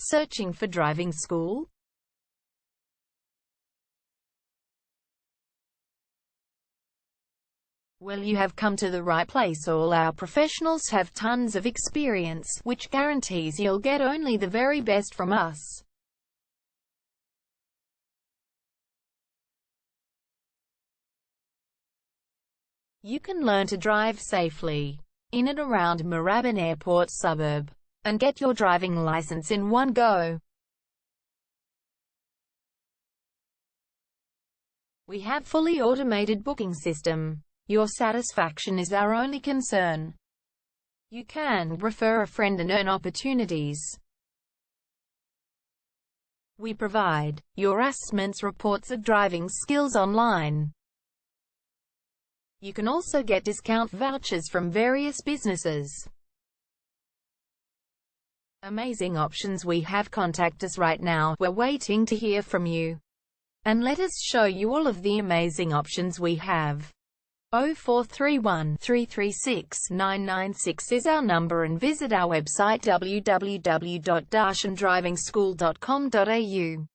Searching for driving school? Well, you have come to the right place. All our professionals have tons of experience, which guarantees you'll get only the very best from us. You can learn to drive safely in and around Moorabbin Airport suburb, and get your driving license in one go. We have fully automated booking system. Your satisfaction is our only concern. You can refer a friend and earn opportunities. We provide your assessments reports of driving skills online. You can also get discount vouchers from various businesses. Amazing options we have. Contact us right now. We're waiting to hear from you. And let us show you all of the amazing options we have. 0431 336 996 is our number, and visit our website www.darshandrivingschool.com.au.